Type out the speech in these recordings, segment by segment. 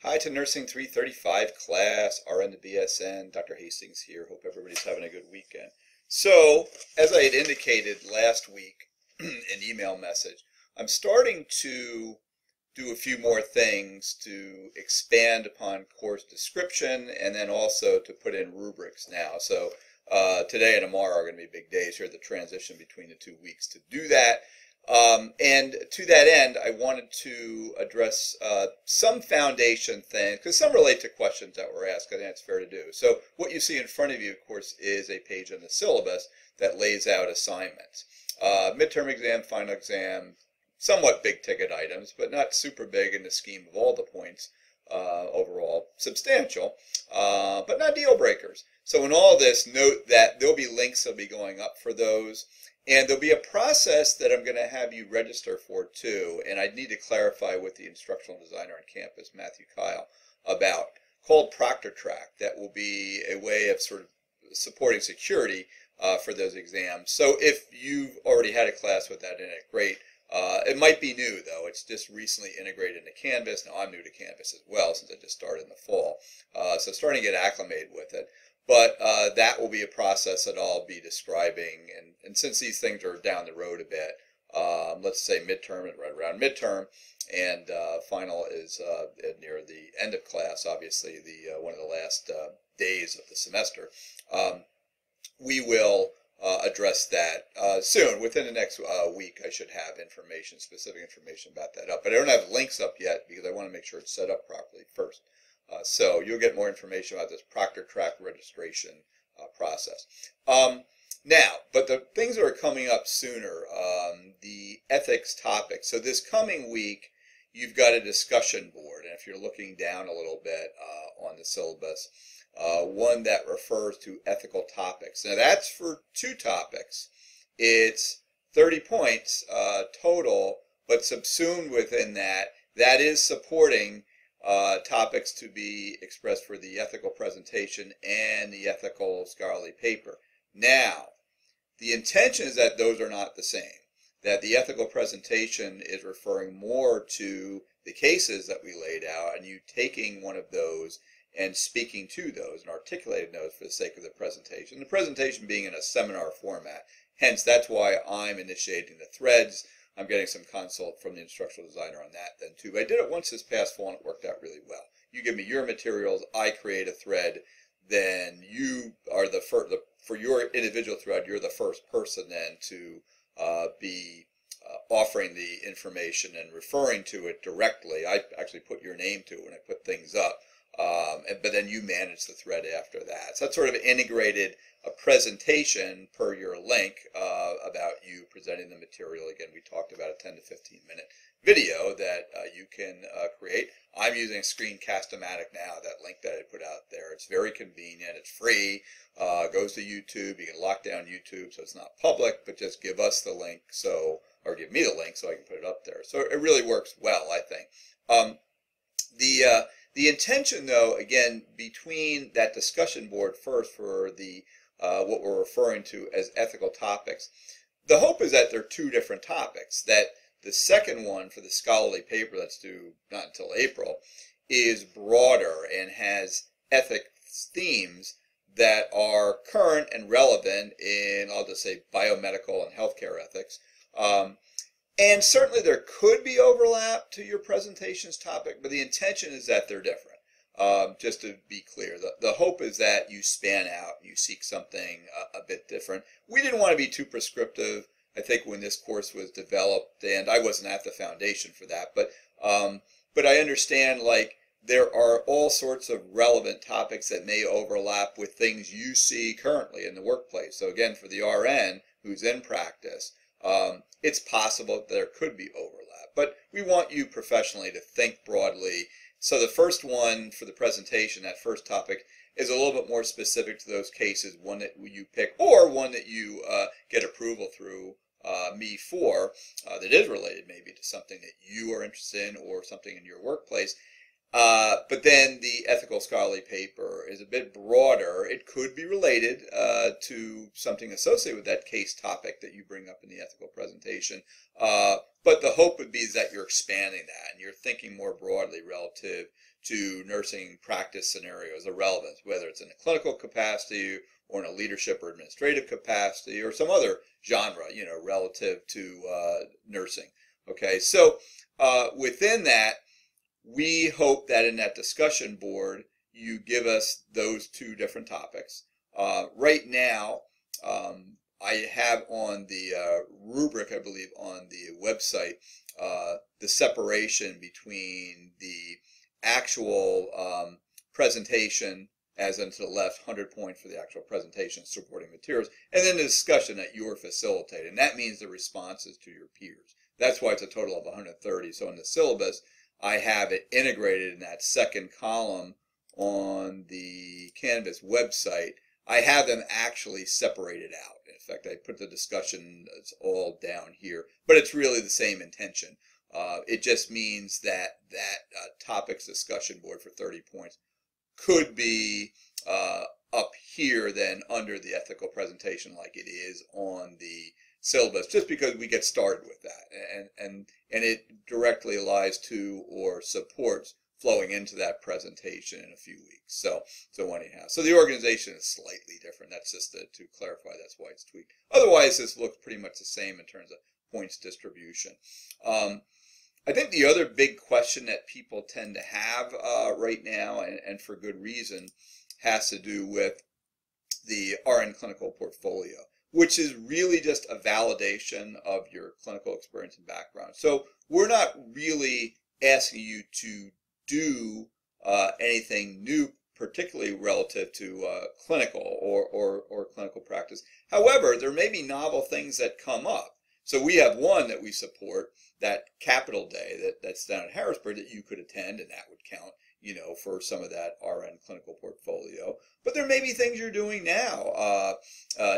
Hi to Nursing 335 class, RN to BSN. Dr. Hastings here. Hope everybody's having a good weekend. So, as I had indicated last week in email message, I'm starting to do a few more things to expand upon course description and then also to put in rubrics now. So, today and tomorrow are going to be big days here, the transition between the 2 weeks to do that. And to that end, I wanted to address some foundation things, because some relate to questions that were asked. I think it's fair to do. So what you see in front of you, of course, is a page on the syllabus that lays out assignments. Midterm exam, final exam, somewhat big ticket items, but not super big in the scheme of all the points. Overall substantial, but not deal breakers. So in all this, note that there'll be links that'll be going up for those. And there'll be a process that I'm going to have you register for too, and I need to clarify with the instructional designer on campus, Matthew Kyle, about, called Proctor Track. That will be a way of sort of supporting security for those exams. So if you've already had a class with that in it, great. It might be new though. It's just recently integrated into Canvas. Now I'm new to Canvas as well since I just started in the fall. So starting to get acclimated with it. But that will be a process that I'll be describing, and since these things are down the road a bit, let's say midterm and right around midterm, and final is near the end of class, obviously the one of the last days of the semester, we will address that soon. Within the next week, I should have information, specific information about that up. But I don't have links up yet because I want to make sure it's set up properly first. So you'll get more information about this Proctor Track registration process. Now, but the things that are coming up sooner, the ethics topic. So this coming week, you've got a discussion board, and if you're looking down a little bit on the syllabus, one that refers to ethical topics. Now that's for 2 topics. It's 30 points total, but subsumed within that, that is supporting topics to be expressed for the ethical presentation and the ethical scholarly paper. Now, the intention is that those are not the same, that the ethical presentation is referring more to the cases that we laid out and you taking one of those and speaking to those and articulating those for the sake of the presentation. The presentation being in a seminar format. Hence, that's why I'm initiating the threads. I'm getting some consult from the instructional designer on that then too. I did it once this past fall and it worked out really well. You give me your materials, I create a thread, then you are the first, for your individual thread, you're the first person then to be offering the information and referring to it directly. I actually put your name to it when I put things up, but then you manage the thread after that. So that's sort of integrated a presentation per your link about you presenting the material. Again, we talked about a 10 to 15 minute video that you can create. I'm using Screencast-O-Matic now, that link that I put out there. It's very convenient, it's free, goes to YouTube. You can lock down YouTube so it's not public, but just give us the link, or give me the link so I can put it up there. So it really works well, I think. The intention, though, again, between that discussion board first for the what we're referring to as ethical topics, the hope is that they're 2 different topics, that the second one for the scholarly paper that's due not until April is broader and has ethics themes that are current and relevant in, I'll just say, biomedical and healthcare ethics. And certainly there could be overlap to your presentation's topic, but the intention is that they're different. Just to be clear, the hope is that you span out, you seek something a bit different. We didn't want to be too prescriptive, I think, when this course was developed, and I wasn't at the foundation for that, but I understand, like, there are all sorts of relevant topics that may overlap with things you see currently in the workplace. So again, for the RN who's in practice, it's possible that there could be overlap, but we want you professionally to think broadly. So the first one for the presentation, that first topic, is a little bit more specific to those cases, one that you pick or one that you get approval through me for that is related maybe to something that you are interested in or something in your workplace. But then the ethical scholarly paper is a bit broader. It could be related to something associated with that case topic that you bring up in the ethical presentation. But the hope would be that you're expanding that and you're thinking more broadly relative to nursing practice scenarios of relevance, whether it's in a clinical capacity or in a leadership or administrative capacity or some other genre, relative to nursing. Okay, so within that, we hope that in that discussion board, you give us those two different topics. Right now, I have on the rubric, I believe, on the website, the separation between the actual presentation, as in to the left, 100 points for the actual presentation, supporting materials, and then the discussion that you're facilitating. That means the responses to your peers. That's why it's a total of 130. So in the syllabus, I have it integrated in that second column on the Canvas website. I have them actually separated out. In fact, I put the discussion, it's all down here, but it's really the same intention. It just means that topics discussion board for 30 points could be up here than under the ethical presentation like it is on the syllabus, just because we get started with that, and it directly lies to or supports flowing into that presentation in a few weeks. So anyhow, so the organization is slightly different. That's just to clarify. That's why it's tweaked. Otherwise, this looks pretty much the same in terms of points distribution. I think the other big question that people tend to have right now, and for good reason, has to do with the RN clinical portfolio, which is really just a validation of your clinical experience and background. So we're not really asking you to do anything new, particularly relative to clinical or clinical practice. However, there may be novel things that come up. So we have one that we support, that Capital Day that's down in Harrisburg, that you could attend, and that would count, for some of that RN clinical portfolio. But there may be things you're doing now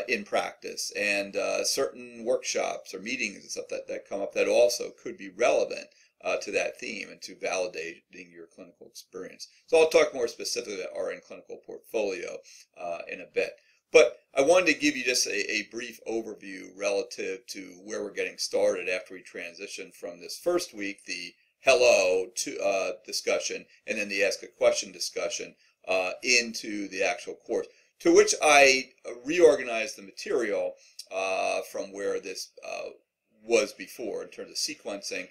in practice, and certain workshops or meetings and stuff that come up that also could be relevant to that theme and to validating your clinical experience. So I'll talk more specifically about RN clinical portfolio in a bit. But I wanted to give you just a brief overview relative to where we're getting started after we transition from this first week, the hello to discussion, and then the ask a question discussion into the actual course, to which I reorganized the material from where this was before in terms of sequencing,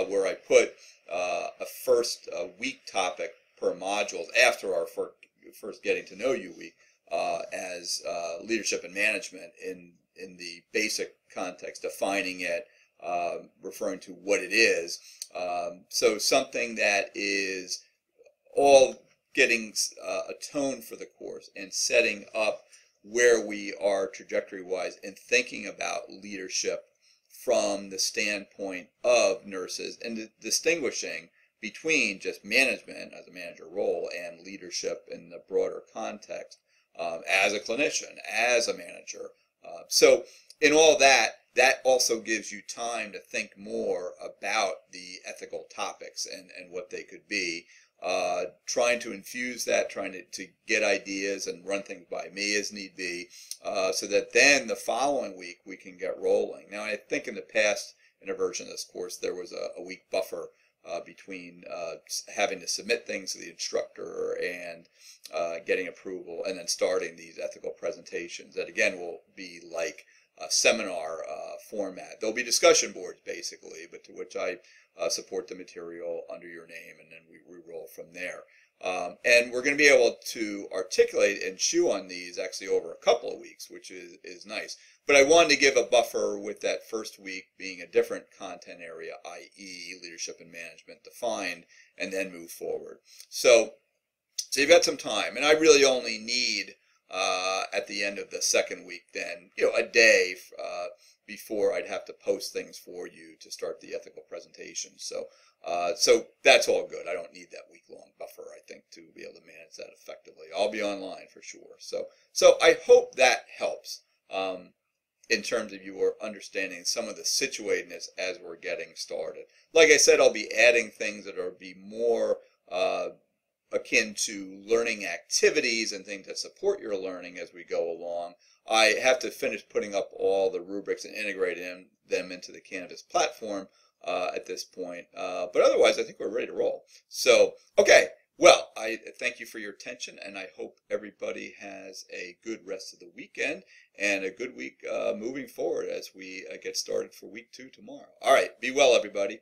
where I put a first week topic per module after our first getting to know you week, as leadership and management in the basic context, defining it, referring to what it is. So something that is all getting a tone for the course and setting up where we are trajectory-wise and thinking about leadership from the standpoint of nurses, and distinguishing between just management as a manager role and leadership in the broader context, as a clinician, as a manager. So in all that also gives you time to think more about the ethical topics and what they could be. Trying to infuse that, trying to get ideas and run things by me as need be, so that then the following week we can get rolling. Now, I think in the past, in a version of this course, there was a week buffer between having to submit things to the instructor and getting approval, and then starting these ethical presentations that, again, will be like a seminar format. There'll be discussion boards, basically, but to which I support the material under your name, and then we roll from there. And we're going to be able to articulate and chew on these actually over a couple of weeks, which is nice. But I wanted to give a buffer with that first week being a different content area, i.e. leadership and management defined, and then move forward. So you've got some time, and I really only need at the end of the second week then, a day before I'd have to post things for you to start the ethical presentation. So that's all good. I don't need that week-long buffer, I think, to be able to manage that effectively. I'll be online for sure. So I hope that helps in terms of your understanding some of the situatedness as we're getting started. Like I said, I'll be adding things that will be more akin to learning activities and things that support your learning as we go along. I have to finish putting up all the rubrics and integrating them into the Canvas platform at this point. But otherwise, I think we're ready to roll. So, okay, I thank you for your attention, and I hope everybody has a good rest of the weekend and a good week moving forward as we get started for week 2 tomorrow. All right, be well, everybody.